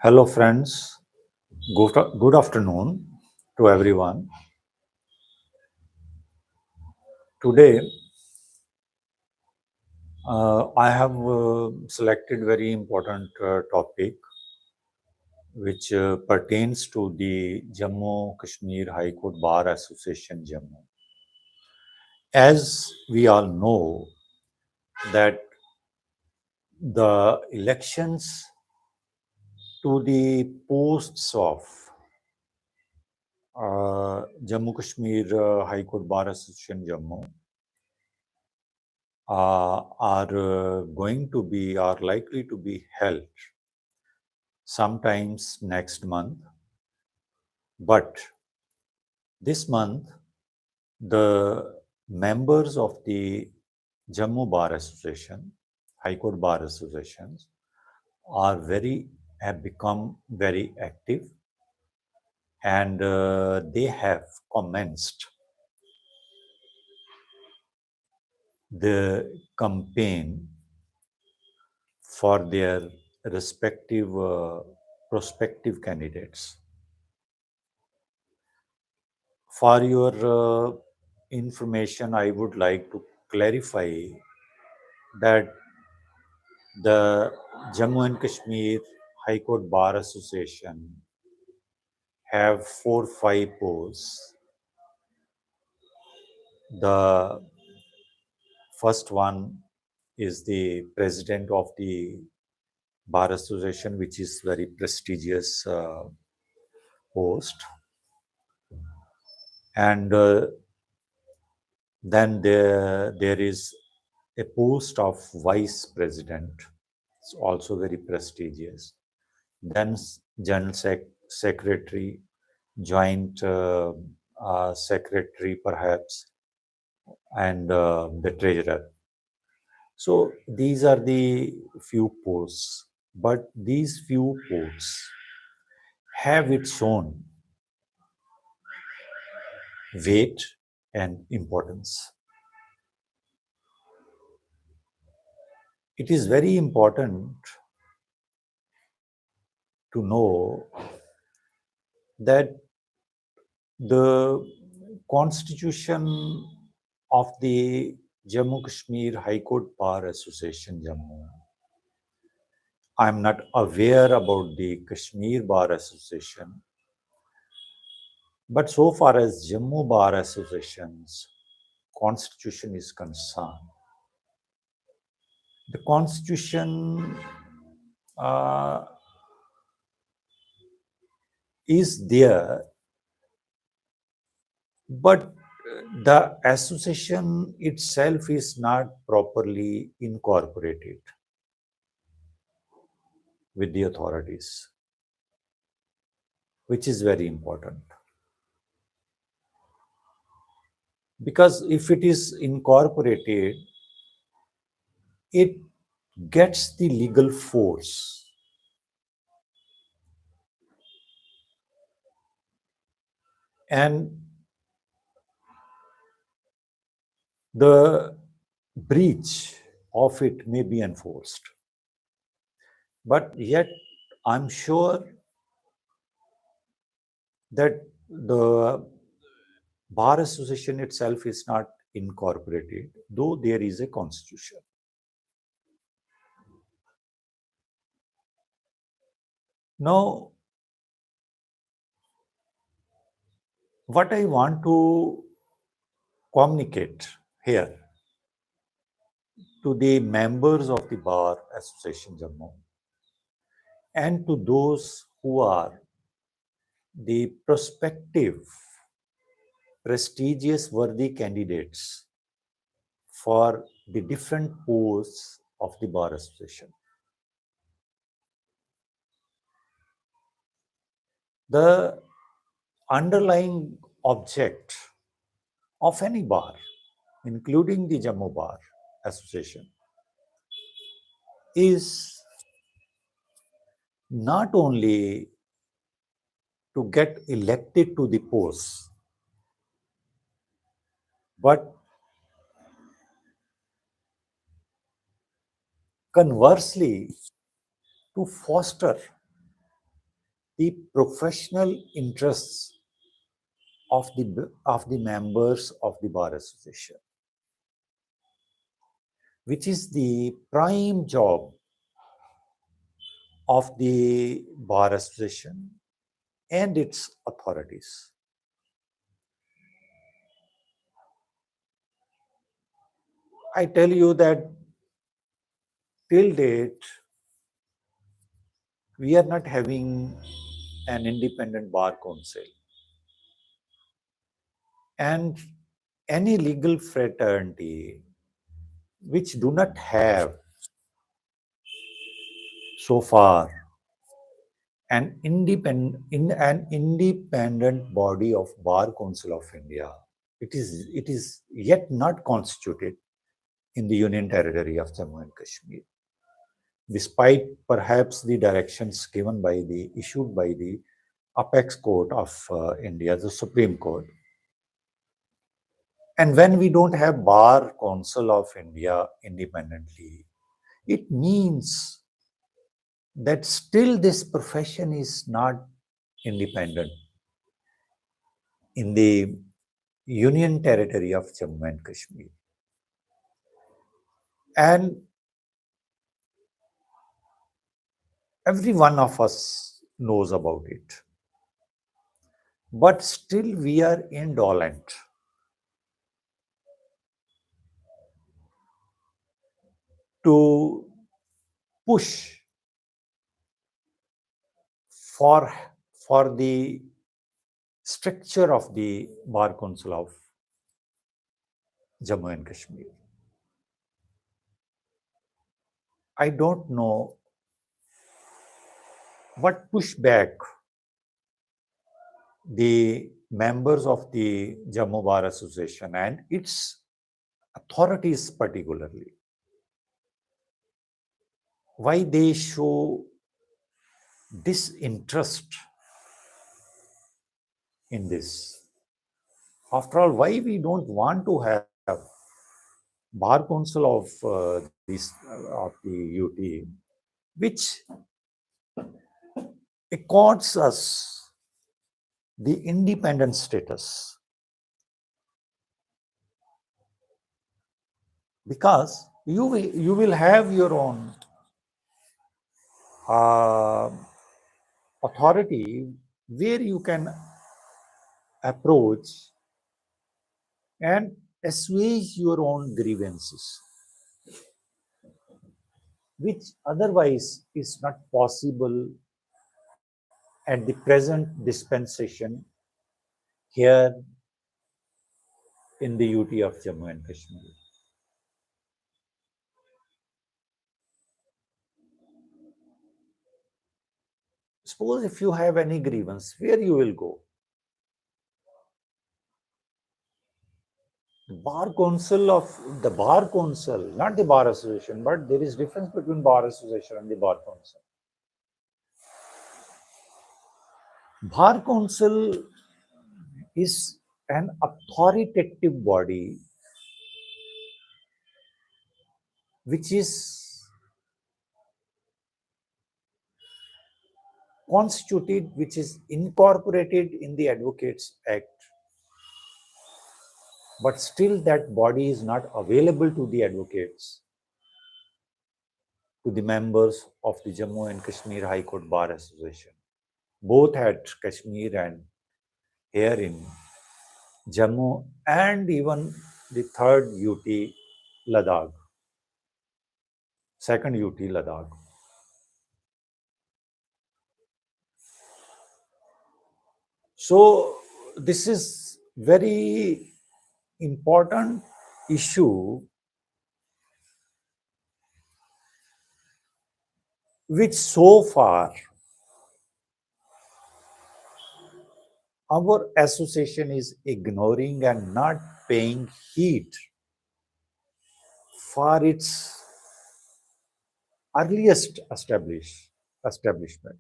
Hello, friends. Good afternoon to everyone. Today, I have selected very important topic which pertains to the Jammu Kashmir High Court Bar Association Jammu. As we all know that the elections to the posts of Jammu Kashmir High Court Bar Association Jammu are likely to be held sometimes next month. But this month, the members of the Jammu Bar Association, High Court Bar Associations, have become very active, and they have commenced the campaign for their respective prospective candidates. For your information, I would like to clarify that the Jammu and Kashmir High Court Bar Association have 4-5 posts. The first one is the president of the Bar Association, which is very prestigious post. And then there is a post of vice president. It's also very prestigious. Then general secretary, joint secretary perhaps, and the treasurer. So these are the few posts, but these few posts have its own weight and importance. It is very important to know that the constitution of the Jammu Kashmir High Court Bar Association Jammu. I'm not aware about the Kashmir Bar Association, but so far as Jammu Bar Association's constitution is concerned, the constitution is there, but the association itself is not properly incorporated with the authorities, which is very important. Because if it is incorporated, it gets the legal force. And the breach of it may be enforced. But yet, I'm sure that the Bar Association itself is not incorporated, though there is a constitution. Now, what I want to communicate here to the members of the Bar Association Jammu and to those who are the prospective, prestigious, worthy candidates for the different posts of the Bar Association. The underlying object of any bar, including the Jammu Bar Association, is not only to get elected to the posts, but conversely, to foster the professional interests of the members of the bar association, which is the prime job of the bar association and its authorities. I tell you that till date, we are not having an independent bar council. And any legal fraternity which do not have so far an independent body of Bar Council of India. It is yet not constituted in the Union Territory of Jammu and Kashmir, despite perhaps the directions given by the issued by the apex court of India, the Supreme Court. And when we don't have Bar Council of India independently, it means that still this profession is not independent in the Union Territory of Jammu and Kashmir. And every one of us knows about it. But still we are indolent to push for, for the structure of the Bar Council of Jammu and Kashmir. I don't know what pushback the members of the Jammu Bar Association and its authorities particularly, why they show disinterest in this. After all, why we don't want to have Bar Council of of the UT, which accords us the independent status, because you will have your own authority where you can approach and assuage your own grievances, which otherwise is not possible at the present dispensation here in the UT of Jammu and Kashmir. Suppose if you have any grievance, where you will go? The Bar Council, not the Bar Association, but there is difference between Bar Association and the Bar Council. Bar Council is an authoritative body which is constituted, which is incorporated in the Advocates Act, but still that body is not available to the advocates, to the members of the Jammu and Kashmir High Court Bar Association, both at Kashmir and here in Jammu, and even the third UT Ladakh, second UT Ladakh. So this is very important issue which so far our association is ignoring and not paying heed for its earliest establishment.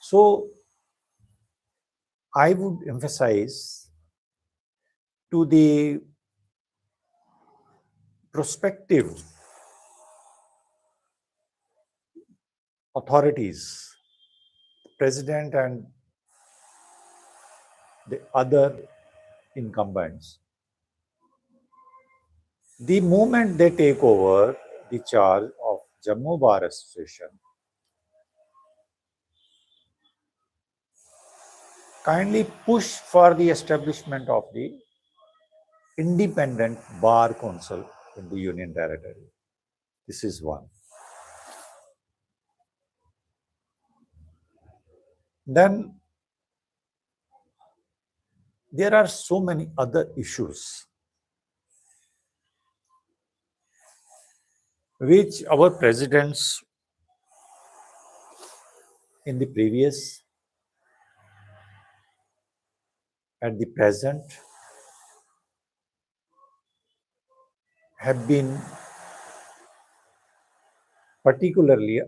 So I would emphasize to the prospective authorities, president and the other incumbents, the moment they take over the charge of Jammu Bar Association, kindly push for the establishment of the independent bar council in the Union Territory. This is one. Then there are so many other issues which our presidents in the previous, at the present, have been particularly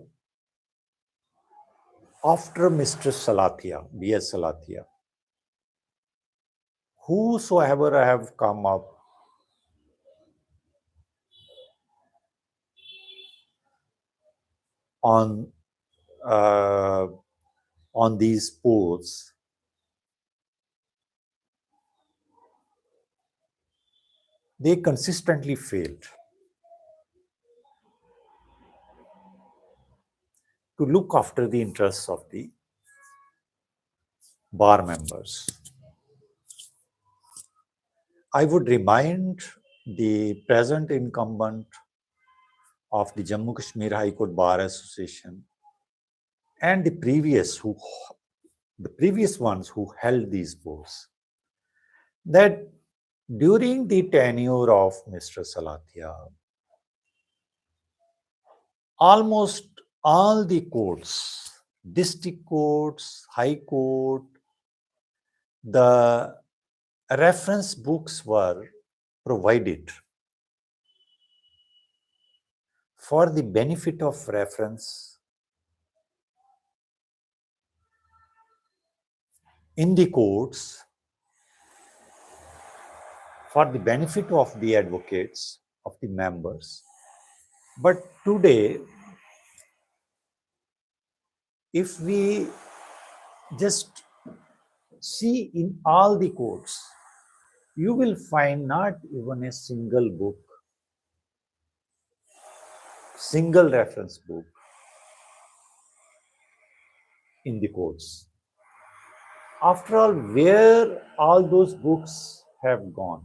after Mr. Salathia, B.S. Salathia, whosoever have come up on uh, on these posts, they consistently failed to look after the interests of the bar members. I would remind the present incumbent of the Jammu Kashmir High Court Bar Association and the previous ones who held these posts, that during the tenure of Mr. Salathia, almost all the courts, district courts, high court, the reference books were provided for the benefit of reference in the courts, for the benefit of the advocates, of the members. But today, if we just see in all the courts, you will find not even a single book, single reference book in the courts. After all, where all those books have gone?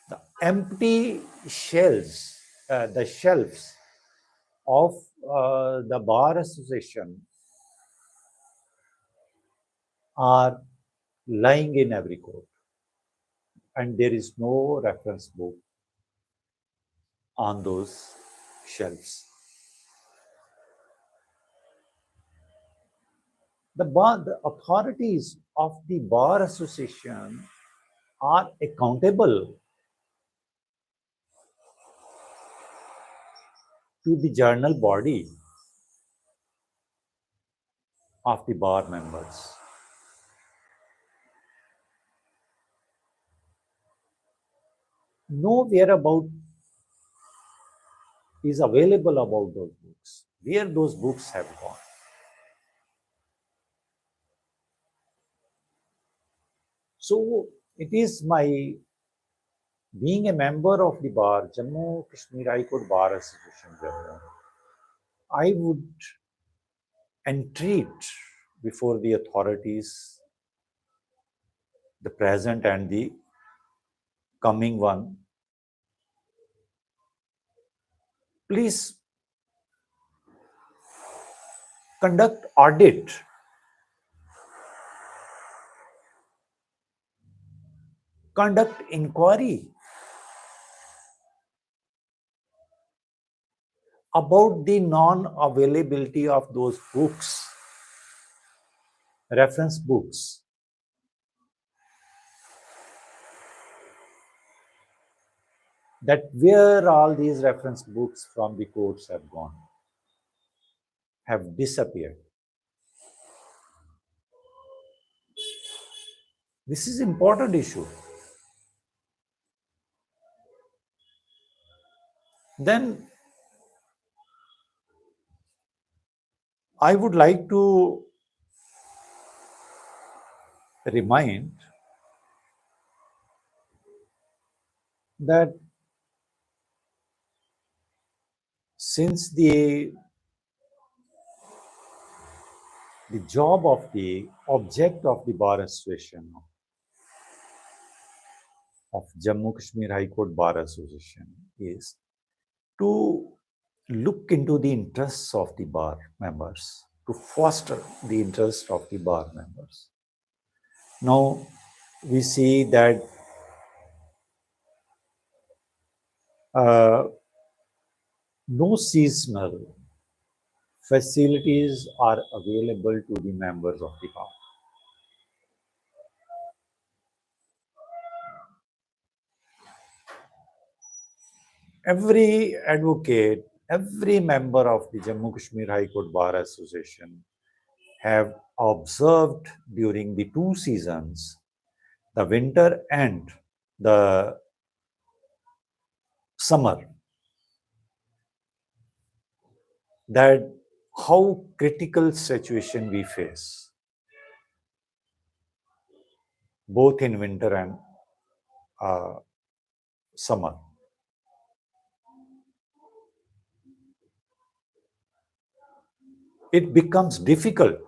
The empty the shelves of the Bar Association are lying in every court, and there is no reference book on those shelves. The authorities of the Bar Association are accountable to the journal body of the bar members. Nowhere about is available about those books, where those books have gone. So it is my being a member of the bar, Jammu Kashmir High Court Bar Association, Jammu, I would entreat before the authorities, the present and the coming one, please conduct audit, conduct inquiry about the non-availability of those books, reference books. That where all these reference books from the courts have gone, have disappeared. This is important issue. Then I would like to remind that since the job of the object of the Bar Association of Jammu Kashmir High Court Bar Association is to look into the interests of the bar members, to foster the interest of the bar members. Now, we see that uh, no seasonal facilities are available to the members of the bar. Every advocate, every member of the Jammu Kashmir High Court Bar Association have observed during the two seasons, the winter and the summer, that how critical situation we face, both in winter and summer. It becomes difficult,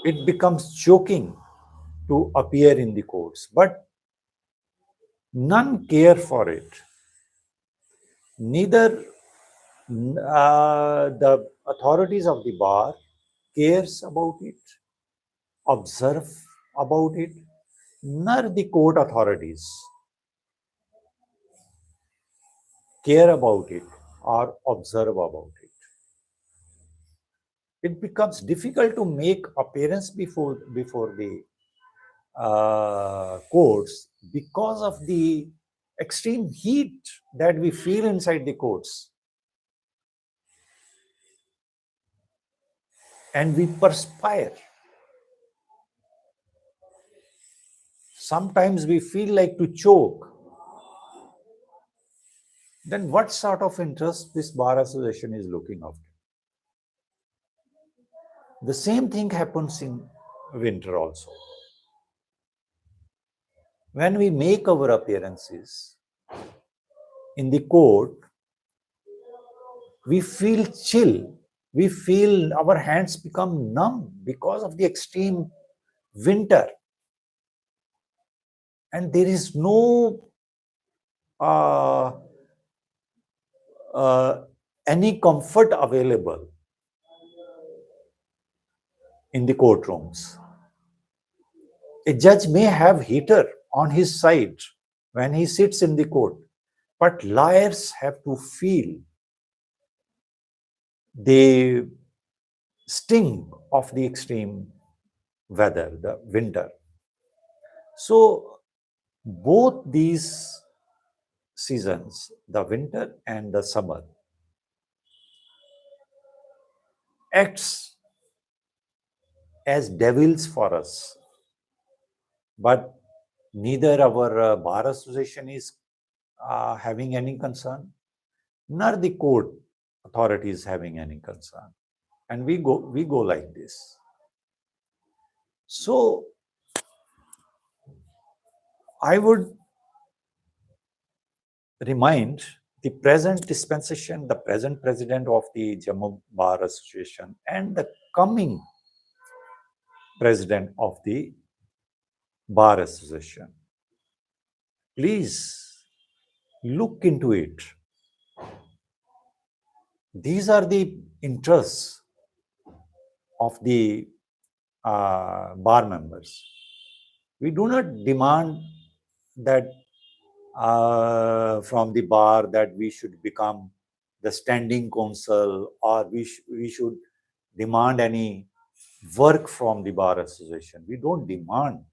it becomes choking to appear in the courts, but none care for it. Neither the authorities of the bar cares about it, observe about it, nor the court authorities care about it or observe about it. It becomes difficult to make appearance before the courts because of the extreme heat that we feel inside the courts, and we perspire. Sometimes we feel like to choke. Then what sort of interest this bar association is looking after? The same thing happens in winter also. When we make our appearances in the court, we feel chill. We feel our hands become numb because of the extreme winter. And there is no uh, any comfort available in the courtrooms. A judge may have heater on his side when he sits in the court, but lawyers have to feel the sting of the extreme weather, the winter. So both these seasons, the winter and the summer, acts as devils for us. But neither our bar association is having any concern, nor the court authorities having any concern. And we go like this. So I would remind the present dispensation, the present president of the Jammu Bar Association, and the coming president of the Bar Association. Please look into it. These are the interests of the bar members. We do not demand that from the bar that we should become the standing counsel, or we should demand any work from the bar association. We don't demand